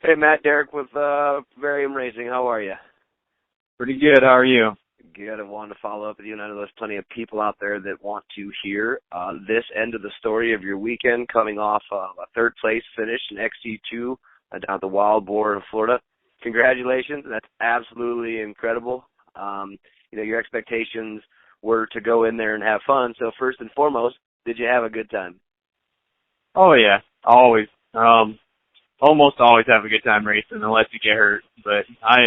Hey, Matt, Derek with Variom Racing. How are you? Pretty good. How are you? Good. I wanted to follow up with you, and I know there's plenty of people out there that want to hear this end of the story of your weekend, coming off a third-place finish in XC2 down at the Wild Boar in Florida. Congratulations. That's absolutely incredible. Your expectations were to go in there and have fun. So first and foremost, did you have a good time? Oh yeah, always. Almost always have a good time racing unless you get hurt. But I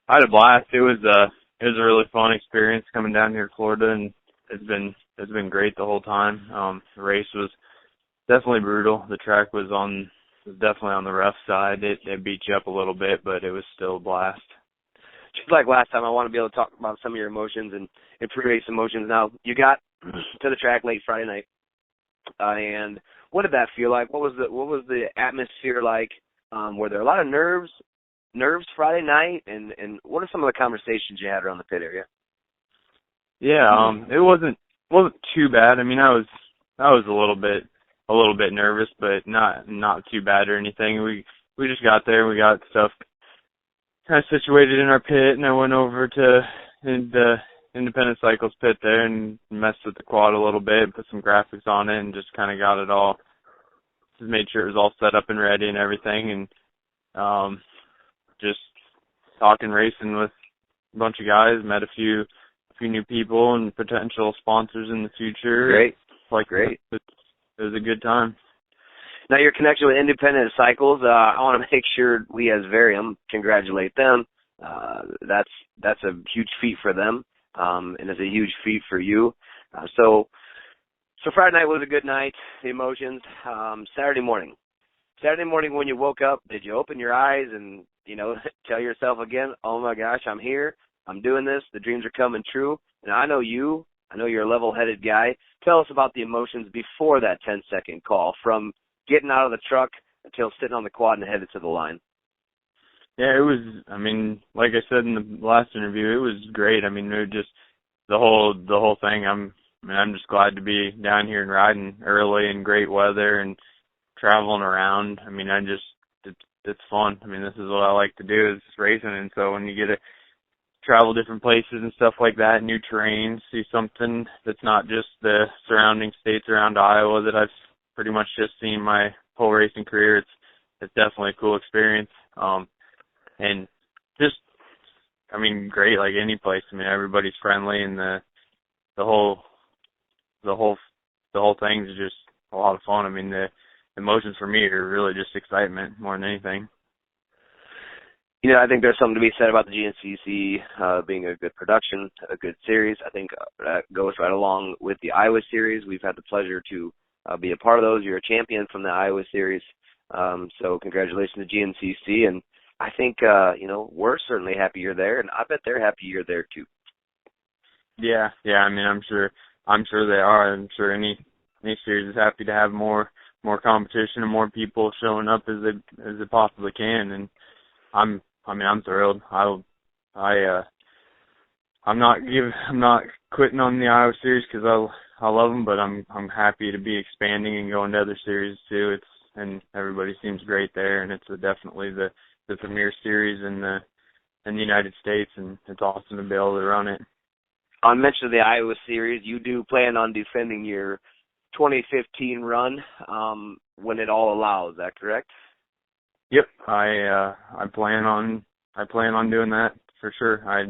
had a blast. It was a really fun experience coming down here to Florida, and it's been great the whole time. The race was definitely brutal. The track was definitely on the rough side. It beat you up a little bit, but it was still a blast. Just like last time, I want to be able to talk about some of your emotions and pre-race emotions. Now, you got to the track late Friday night, and what did that feel like? What was the atmosphere like? Were there a lot of nerves Friday night, and what are some of the conversations you had around the pit area? Yeah, it wasn't too bad. I mean, I was a little bit nervous, but not too bad or anything. We just got there. We got stuff kind of situated in our pit, and I went over to the Independent Cycles pit there and messed with the quad a little bit, put some graphics on it, and just kind of got it all, just made sure it was all set up and ready and everything, and just talking racing with a bunch of guys, met a few new people and potential sponsors in the future. Great. It was a good time. Now, your connection with Independent Cycles, I want to make sure we as Variom congratulate them. That's a huge feat for them, and it's a huge feat for you. So Friday night was a good night, the emotions. Saturday morning when you woke up, did you open your eyes and, tell yourself again, oh my gosh, I'm here, I'm doing this, the dreams are coming true? And I know you're a level-headed guy. Tell us about the emotions before that 10-second call, from getting out of the truck until sitting on the quad and headed to the line. Yeah, it was, like I said in the last interview, it was great. It was just the whole thing. I'm just glad to be down here and riding early in great weather and traveling around. It's fun. This is what I like to do, is racing. And so when you get to travel different places and stuff like that, new terrain, see something that's not just the surrounding states around Iowa that I've pretty much just seen my whole racing career, it's definitely a cool experience. And just, great, like any place. Everybody's friendly, and the whole thing's just a lot of fun. The emotions for me are really just excitement more than anything. I think there's something to be said about the GNCC being a good production, a good series. I think that goes right along with the Iowa series. We've had the pleasure to be a part of those. You're a champion from the Iowa series. So congratulations to GNCC. And I think, we're certainly happy you're there, and I bet they're happy you're there too. Yeah. I'm sure they are. I'm sure any series is happy to have more competition and more people showing up as they possibly can. And I'm thrilled. I'm not quitting on the Iowa series because I love them, but I'm happy to be expanding and going to other series too. And everybody seems great there, and it's definitely the premier series in the United States, and it's awesome to be able to run it. On mention of the Iowa series, you do plan on defending your 2015 run when it all allows. Is that correct? Yep, I plan on doing that for sure. I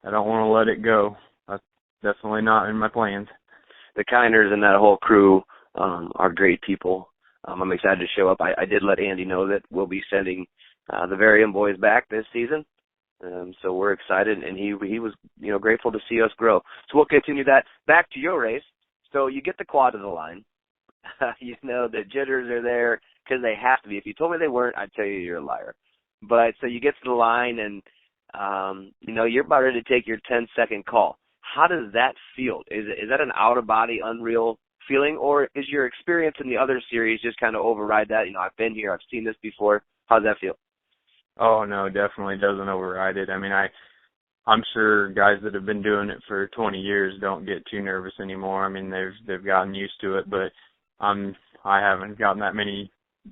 don't want to let it go. That's definitely not in my plans. The Kinders and that whole crew are great people. I'm excited to show up. I did let Andy know that we'll be sending the Variom boys back this season. So we're excited, and he was grateful to see us grow. So we'll continue that. Back to your race. So you get the quad to the line. The jitters are there because they have to be. If you told me they weren't, I'd tell you you're a liar. But so you get to the line, and you're about ready to take your 10-second call. How does that feel? Is that an out-of-body, unreal feeling, or is your experience in the other series just kind of override that? I've been here, I've seen this before. How does that feel? Oh, no, definitely doesn't override it. I'm sure guys that have been doing it for 20 years don't get too nervous anymore. They've gotten used to it, but I haven't gotten that many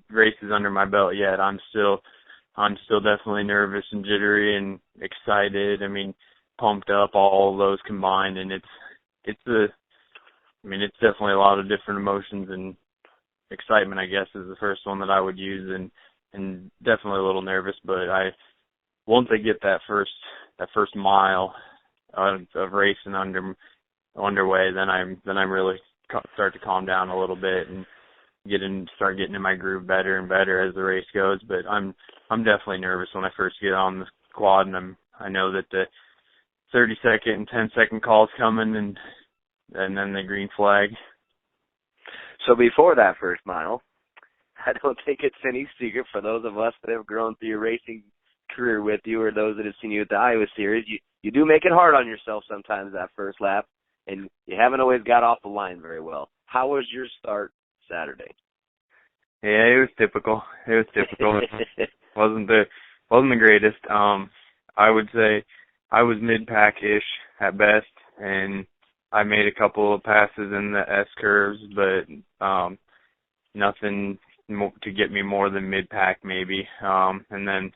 races under my belt yet. I'm still I'm still definitely nervous and jittery and excited. I mean, pumped up, all of those combined, and it's definitely a lot of different emotions, and excitement, I guess, is the first one that I would use, and definitely a little nervous, but once I get that first mile of racing underway, then I'm really start to calm down a little bit and start getting in my groove better and better as the race goes. But I'm definitely nervous when I first get on the quad, and I know that the 30-second and 10-second call's coming, and then the green flag. So before that first mile, I don't think it's any secret for those of us that have grown through your racing career with you, or those that have seen you at the Iowa Series, you do make it hard on yourself sometimes that first lap, and you haven't always got off the line very well. How was your start Saturday? Yeah, it was typical. It wasn't the greatest. I would say I was mid-pack-ish at best, and I made a couple of passes in the S curves, but nothing to get me more than mid-pack maybe. And then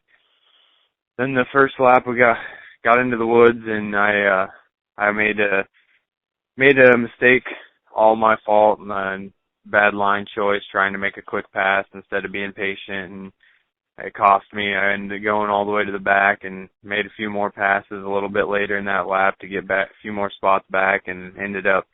the first lap we got into the woods, and I made a mistake, all my fault, and bad line choice, trying to make a quick pass instead of being patient, and it cost me. I ended up going all the way to the back and made a few more passes a little bit later in that lap to get back a few more spots back, and ended up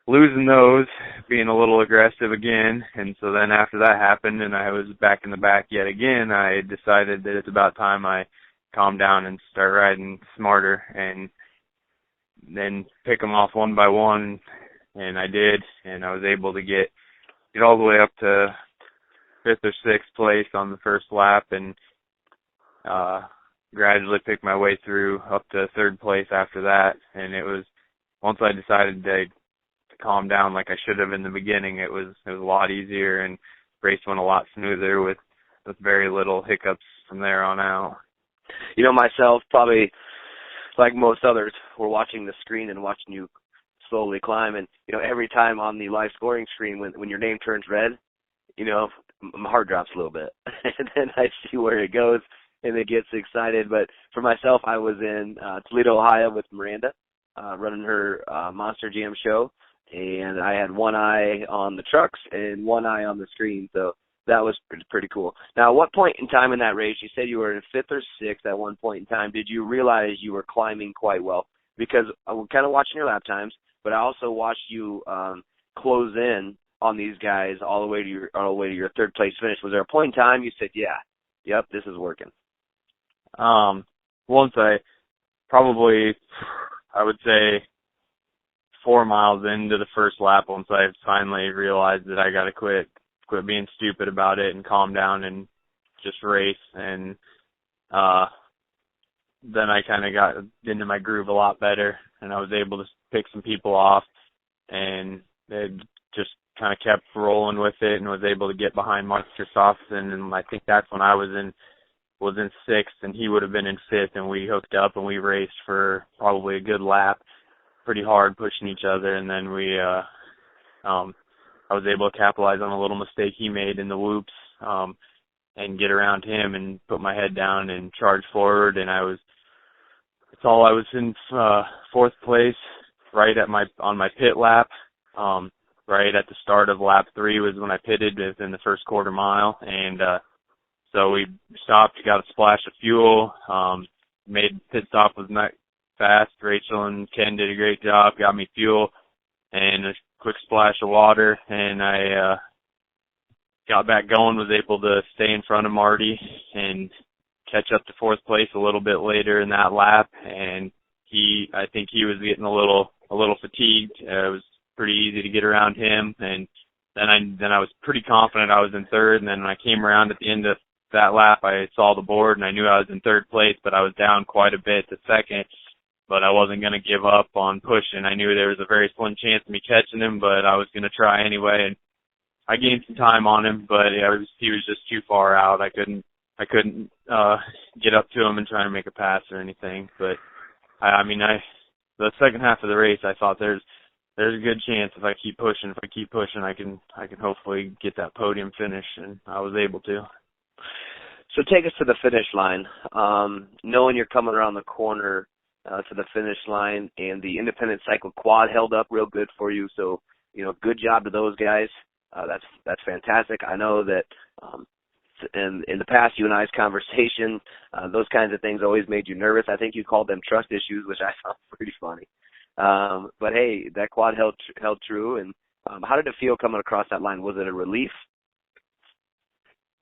losing those, being a little aggressive again. And so then after that happened and I was back in the back yet again, I decided that it's about time I calm down and start riding smarter and then pick them off one by one. And I did, and I was able to get all the way up to 5th or 6th place on the first lap, and gradually pick my way through up to 3rd place after that. And it was, once I decided to calm down like I should have in the beginning, it was a lot easier, and race went a lot smoother with very little hiccups from there on out. You know, myself, probably like most others, we're watching the screen and watching you slowly climb, and every time on the live scoring screen when your name turns red, my heart drops a little bit. And then I see where it goes and it gets excited. But for myself, I was in Toledo, Ohio with Miranda, running her Monster Jam show, and I had one eye on the trucks and one eye on the screen, so that was pretty cool. Now, at what point in time in that race, you said you were in 5th or 6th at one point in time, did you realize you were climbing quite well? Because I was kind of watching your lap times, but I also watched you close in on these guys all the way to your 3rd place finish. Was there a point in time you said, yep, this is working? Once I would say 4 miles into the first lap, once I finally realized that I got to quit being stupid about it and calm down and just race. And then I kind of got into my groove a lot better, and I was able to pick some people off, and it just kind of kept rolling with it, and was able to get behind Mark Christopherson. And I think that's when I was in 6th, and he would have been in 5th, and we hooked up and we raced for probably a good lap, pretty hard, pushing each other. And then I was able to capitalize on a little mistake he made in the whoops, and get around him and put my head down and charge forward. And I was in 4th place, right on my pit lap. Right at the start of lap 3 was when I pitted within the first quarter mile, and so we stopped, got a splash of fuel, made pit stop, was not fast. Rachel and Ken did a great job, got me fuel and a quick splash of water, and I got back going, was able to stay in front of Marty and catch up to 4th place a little bit later in that lap. And I think he was getting a little fatigued. It was pretty easy to get around him, and then I was pretty confident I was in 3rd. And then when I came around at the end of that lap, I saw the board and I knew I was in 3rd place, but I was down quite a bit to 2nd. But I wasn't going to give up on pushing. I knew there was a very slim chance of me catching him, but I was going to try anyway. And I gained some time on him, but he was just too far out. I couldn't get up to him and try to make a pass or anything. But the second half of the race, I thought there's a good chance if I keep pushing, I can hopefully get that podium finish, and I was able to. So take us to the finish line. Knowing you're coming around the corner to the finish line, and the independent cycle quad held up real good for you. So, good job to those guys. That's fantastic. I know that in the past, you and I's conversation, those kinds of things always made you nervous. I think you called them trust issues, which I found pretty funny. But hey, that quad held true. And how did it feel coming across that line? Was it a relief?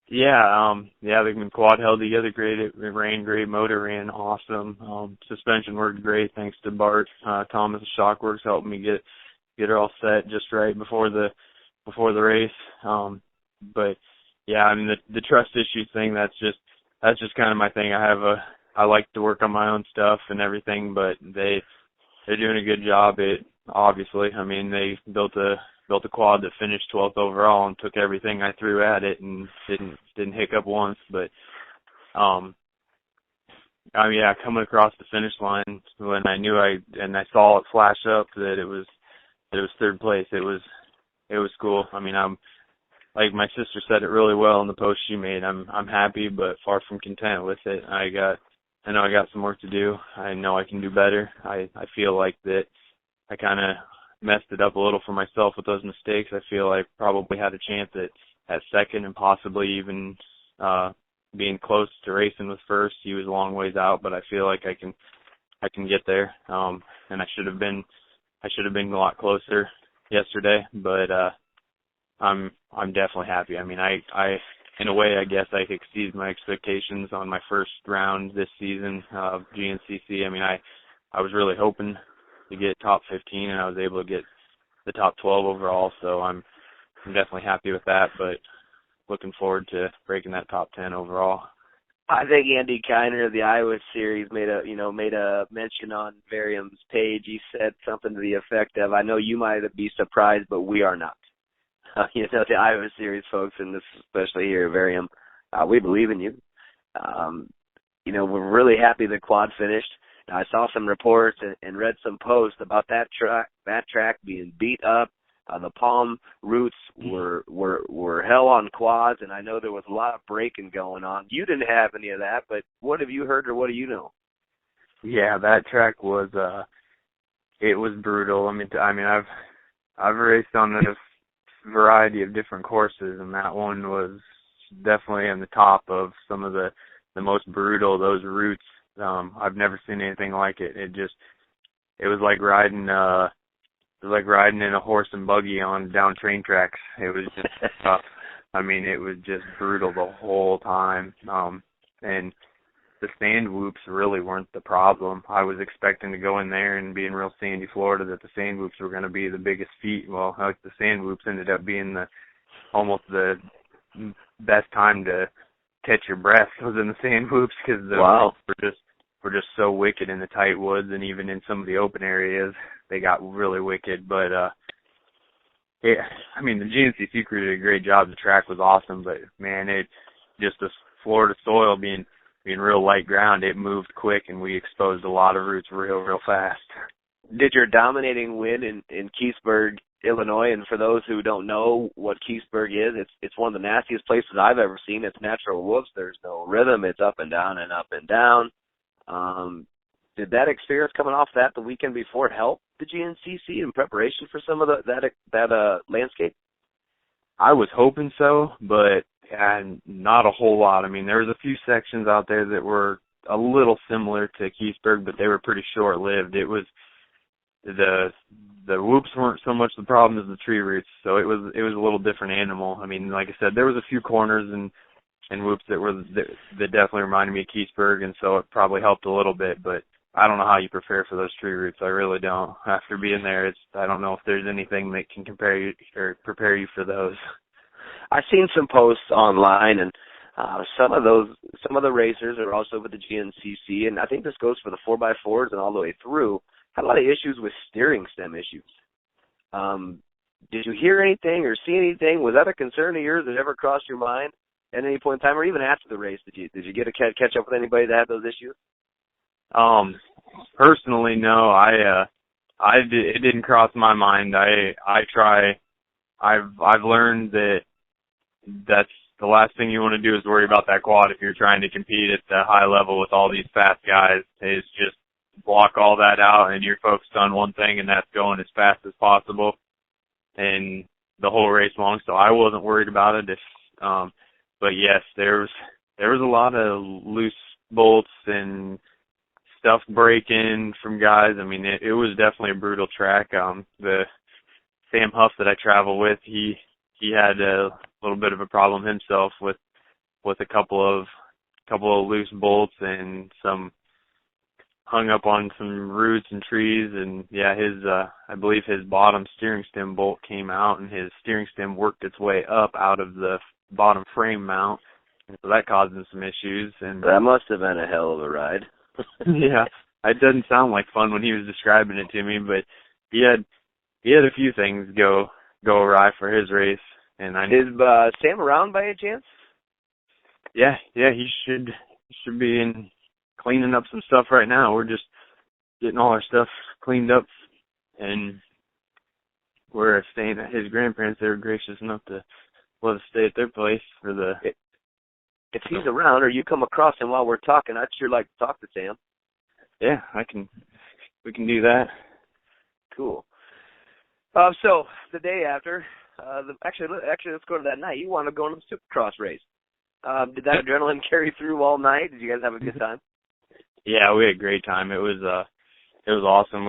Yeah, the quad held together great. It ran great. Motor ran awesome. Suspension worked great thanks to Bart Thomas of Shockworks helping me get it all set just right before the race. But yeah, I mean the trust issue thing, that's just kind of my thing. I like to work on my own stuff and everything, but they're doing a good job. Obviously, I mean, they built a quad that finished 12th overall and took everything I threw at it and didn't hiccup once. But coming across the finish line when I knew I saw it flash up that it was third place, it was cool. I mean, I'm like my sister said it really well in the post she made. I'm happy but far from content with it. I know I got some work to do. I know I can do better. I feel like that I kind of messed it up a little for myself with those mistakes. I feel I probably had a chance at second and possibly even being close to racing with first. He was a long ways out, but I feel like I can get there. And I should have been a lot closer yesterday, but I'm definitely happy. I mean, I in a way, I guess I exceeded my expectations on my first round this season of GNCC. I mean, I was really hoping to get top 15, and I was able to get the top 12 overall, so I'm definitely happy with that, but looking forward to breaking that top 10 overall. I think Andy Kiner of the Iowa Series made a mention on Variom's page. He said something to the effect of, "I know you might be surprised, but we are not." The Iowa Series folks, and this especially here at Variom, we believe in you. We're really happy the quad finished. Now, I saw some reports and read some posts about that track being beat up. The palm roots were hell on quads, and I know there was a lot of braking going on. You didn't have any of that, but what have you heard or what do you know? Yeah, that track was it was brutal. I mean, I've raced on a variety of different courses, and that one was definitely on the top of some of the most brutal. Those roots, I've never seen anything like it. It was like riding in a horse and buggy down train tracks. It was just tough. I mean, it was just brutal the whole time. And the sand whoops really weren't the problem. I was expecting to go in there and be in real sandy Florida that the sand whoops were going to be the biggest feat. Well, the sand whoops ended up being almost the best time to catch your breath was in the sand whoops, because the whoops were just so wicked in the tight woods, and even in some of the open areas they got really wicked. But the GNCC crew did a great job. The track was awesome, but man, the Florida soil being real light ground, it moved quick, and we exposed a lot of roots real fast. Did your dominating win in Keithsburg, Illinois, and for those who don't know what Keithsburg is, it's one of the nastiest places I've ever seen. It's natural whoops. There's no rhythm. It's up and down and up and down. Did that experience coming off that the weekend before help the GNCC in preparation for some of that landscape? I was hoping so, but not a whole lot. I mean, there was a few sections out there that were a little similar to Keithsburg, but they were pretty short-lived. It was the whoops weren't so much the problem as the tree roots, so it was a little different animal. I mean, like I said, there was a few corners and whoops that definitely reminded me of Keithsburg, and so it probably helped a little bit, but I don't know how you prepare for those tree roots. I really don't. After being there, I don't know if there's anything that can prepare you for those. I've seen some posts online, and some of the racers are also with the GNCC, and I think this goes for the 4x4s and all the way through, had a lot of issues with steering stem issues. Did you hear anything or see anything? Was that a concern of yours that ever crossed your mind at any point in time, or even after the race? Did you get to catch up with anybody that had those issues? Personally, no. It didn't cross my mind. I've learned that's the last thing you want to do is worry about that quad if you're trying to compete at the high level with all these fast guys. Is just block all that out, and you're focused on one thing, and that's going as fast as possible and the whole race long. So I wasn't worried about it. But yes, there was a lot of loose bolts and stuff breaking from guys. I mean, it was definitely a brutal track. The Sam Huff that I travel with, he had a little bit of a problem himself with a couple of loose bolts and some hung up on some roots and trees, and yeah, his I believe his bottom steering stem bolt came out, and his steering stem worked its way up out of the bottom frame mount, and so that caused him some issues. And that must have been a hell of a ride. Yeah, it doesn't sound like fun when he was describing it to me, but he had a few things go awry for his race. And is Sam around by any chance? Yeah, he should be in cleaning up some stuff right now. We're just getting all our stuff cleaned up, and we're staying at his grandparents. They were gracious enough to let us stay at their place for the. If he's around or you come across him while we're talking, I'd sure like to talk to Sam. Yeah, we can do that. Cool. So the day after, actually, let's go to that night. You want to go on the Supercross race. Did that adrenaline carry through all night? Did you guys have a good time? Yeah, we had a great time. It was awesome.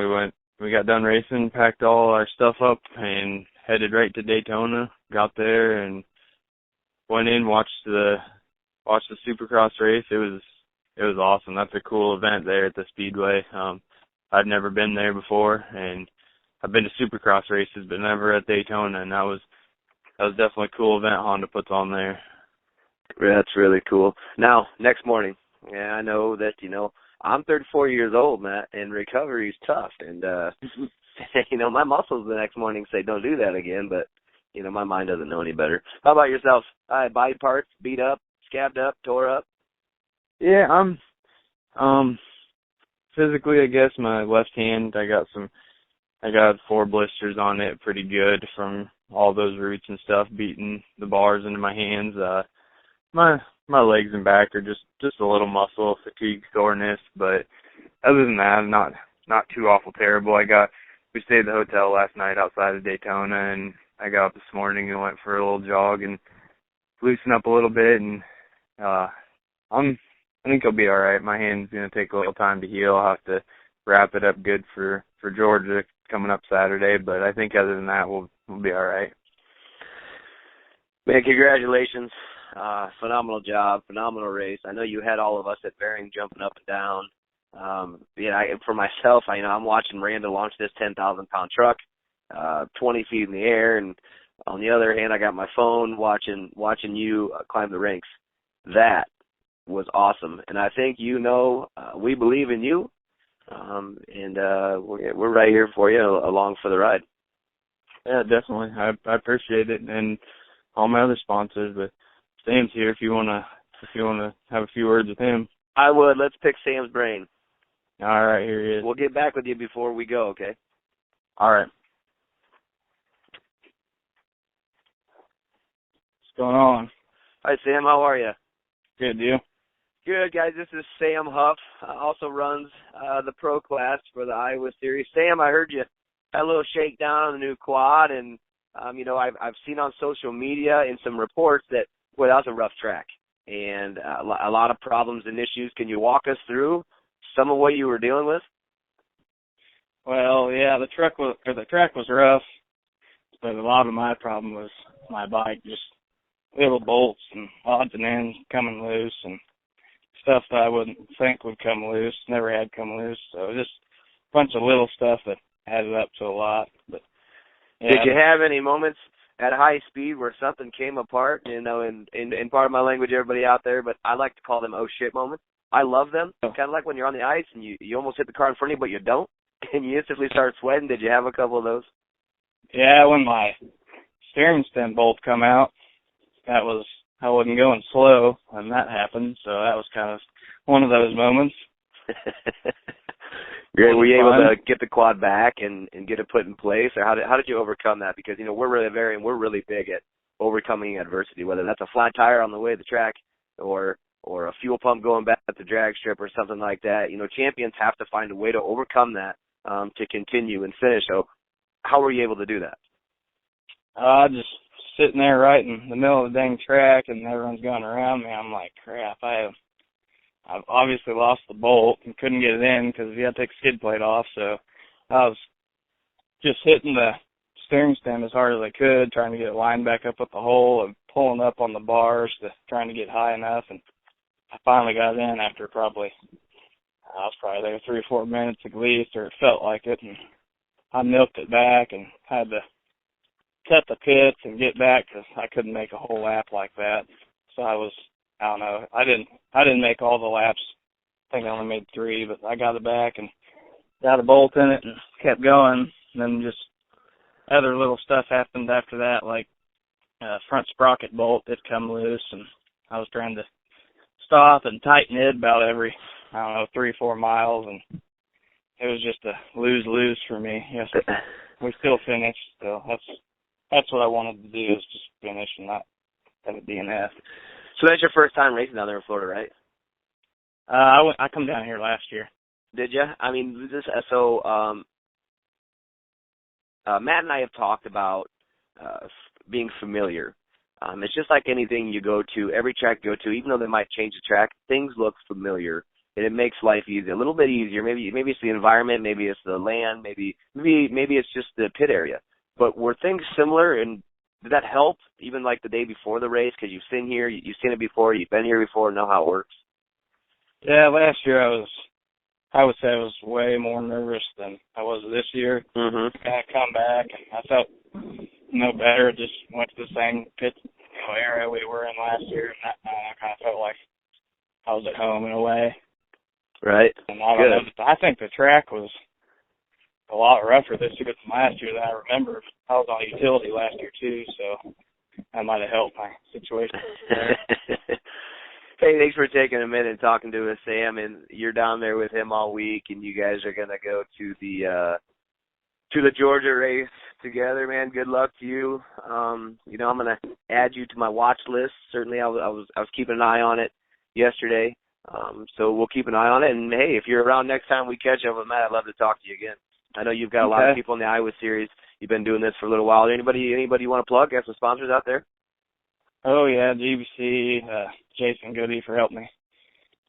We got done racing, packed all our stuff up, and headed right to Daytona. Got there and went in, watched the Supercross race. It was awesome. That's a cool event there at the Speedway. I'd never been there before, and I've been to Supercross races, but never at Daytona, and that was definitely a cool event Honda puts on there. Yeah, that's really cool. Now, next morning, I know that, I'm 34 years old, Matt, and recovery is tough. And, my muscles the next morning say don't do that again, but, my mind doesn't know any better. How about yourself? Body parts beat up, scabbed up, tore up? Yeah, I'm physically, I guess, my left hand, I got 4 blisters on it, pretty good from all those roots and stuff, beating the bars into my hands. My legs and back are just a little muscle fatigue, soreness, but other than that, not too awful terrible. We stayed at the hotel last night outside of Daytona, and I got up this morning and went for a little jog and loosen up a little bit, and I think I'll be all right. My hand's gonna take a little time to heal. I'll have to wrap it up good for Georgia coming up Saturday, but I think other than that, we'll be all right. Man, congratulations. Phenomenal job, phenomenal race. I know you had all of us at Variom jumping up and down. For myself, I'm watching Miranda launch this 10,000-pound truck, 20 feet in the air, and on the other hand, I got my phone watching you climb the ranks. That was awesome, and I think we believe in you, and we're right here for you, along for the ride. Yeah, definitely. I appreciate it, and all my other sponsors, but Sam's here if you wanna have a few words with him. I would. Let's pick Sam's brain. All right, here he is. We'll get back with you before we go, okay? All right. What's going on? Hi, Sam. How are you? Good, you? Good, guys. This is Sam Huff. Also runs the pro class for the Iowa Series. Sam, I heard you had a little shakedown on the new quad, and I've seen on social media and some reports that was a rough track and a lot of problems and issues. Can you walk us through some of what you were dealing with? Well, yeah, the track was rough, but a lot of my problem was my bike, just little bolts and odds and ends coming loose and stuff that I wouldn't think would come loose, never had come loose. So just a bunch of little stuff that added up to a lot. But yeah. Did you have any moments at high speed where something came apart? In part of my language, everybody out there, but I like to call them oh shit moments. I love them. Kind of like when you're on the ice and you almost hit the car in front of you, but you don't, and you instantly start sweating. Did you have a couple of those? Yeah, when my steering stem bolt come out, I wasn't going slow when that happened, so that was kind of one of those moments. Great. Were you able to get the quad back and get it put in place, or how did you overcome that? Because we're really big at overcoming adversity, whether that's a flat tire on the way to the track or a fuel pump going back at the drag strip or something like that. Champions have to find a way to overcome that to continue and finish. So how were you able to do that? Just sitting there right in the middle of the dang track, and everyone's going around me. I'm like, crap, I've obviously lost the bolt and couldn't get it in because you had to take the skid plate off. So I was just hitting the steering stem as hard as I could, trying to get it lined back up with the hole and pulling up on the bars trying to get high enough. And I finally got in after I was probably there 3 or 4 minutes at least, or it felt like it. And I milked it back and had to cut the pits and get back because I couldn't make a whole lap like that. So I don't know. I didn't make all the laps. I think I only made 3, but I got it back and got a bolt in it and kept going. And then just other little stuff happened after that, like front sprocket bolt had come loose, and I was trying to stop and tighten it about every, 3 or 4 miles, and it was just a lose-lose for me. Yes, we still finished, so that's what I wanted to do, is just finish and not have a DNF. So that's your first time racing down there in Florida, right? I come down here last year. Did you? I mean, Matt and I have talked about being familiar. It's just like anything you go to, every track you go to, even though they might change the track, things look familiar, and it makes life easier, a little bit easier. Maybe it's the environment, maybe it's the land, maybe it's just the pit area. But were things similar, and did that help even like the day before the race? Because you've seen it before, you've been here before, know how it works. Yeah, last year I would say I was way more nervous than I was this year. Mm-hmm. Kind of come back, and I felt no better. Just went to the same pit area we were in last year, and I kind of felt like I was at home in a way. Right. And I don't know. I think the track was a lot rougher this year than last year than I remember. I was on utility last year too, so that might have helped my situation there. Hey, thanks for taking a minute and talking to us, Sam. And you're down there with him all week, and you guys are gonna go to the Georgia race together, man. Good luck to you. I'm gonna add you to my watch list. Certainly, I was keeping an eye on it yesterday. So we'll keep an eye on it. And hey, if you're around next time we catch up with Matt, I'd love to talk to you again. I know you've got a lot of people in the Iowa series. You've been doing this for a little while. Anybody you want to plug? Got some sponsors out there? Oh yeah, GBC, Jason Goody for helping me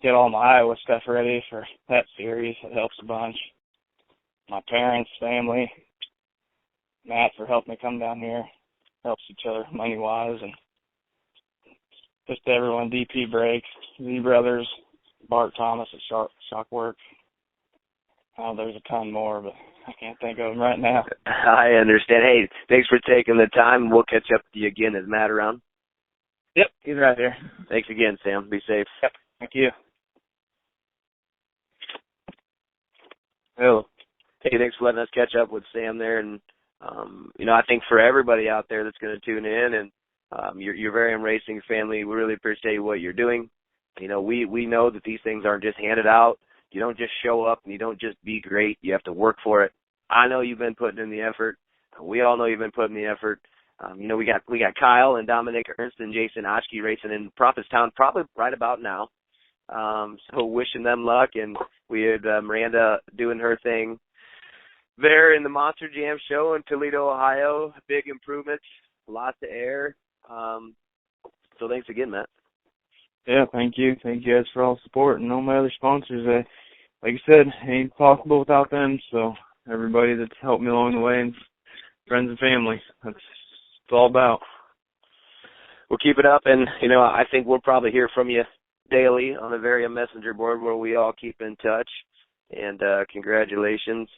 get all my Iowa stuff ready for that series. It helps a bunch. My parents, family, Matt for helping me come down here. Helps each other money-wise, and just everyone, DP Brakes, Z Brothers, Bart Thomas at Shockwork. There's a ton more, but I can't think of them right now. I understand. Hey, thanks for taking the time. We'll catch up with you again. Is Matt around? Yep, he's right here. Thanks again, Sam. Be safe. Yep, thank you. Hello. Hey, thanks for letting us catch up with Sam there. And, I think for everybody out there that's going to tune in and your Variom Racing family, we really appreciate what you're doing. We know that these things aren't just handed out. You don't just show up and you don't just be great. You have to work for it. I know you've been putting in the effort. We all know you've been putting in the effort. We got Kyle and Dominic Ernst and Jason Oshke racing in Prophetstown probably right about now. So wishing them luck, and we had Miranda doing her thing there in the Monster Jam show in Toledo, Ohio. Big improvements, lots of air. So thanks again, Matt. Yeah, thank you. Thank you guys for all the support and all my other sponsors. Like you said, it ain't possible without them. So everybody that's helped me along the way, and friends and family, that's what it's all about. We'll keep it up, and I think we'll probably hear from you daily on the Variom Messenger board where we all keep in touch. And congratulations.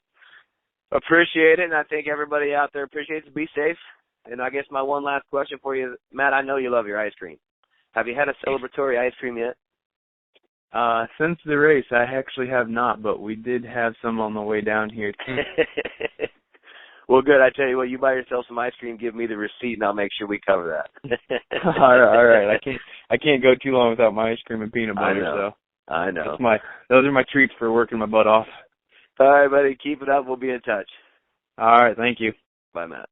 Appreciate it, and I think everybody out there appreciates it. Be safe. And I guess my one last question for you, Matt, I know you love your ice cream. Have you had a celebratory ice cream yet? Since the race, I actually have not, but we did have some on the way down here too. Well, good. I tell you what, you buy yourself some ice cream, give me the receipt, and I'll make sure we cover that. all right. I can't go too long without my ice cream and peanut butter. I know. Those are my treats for working my butt off. All right, buddy. Keep it up. We'll be in touch. All right. Thank you. Bye, Matt.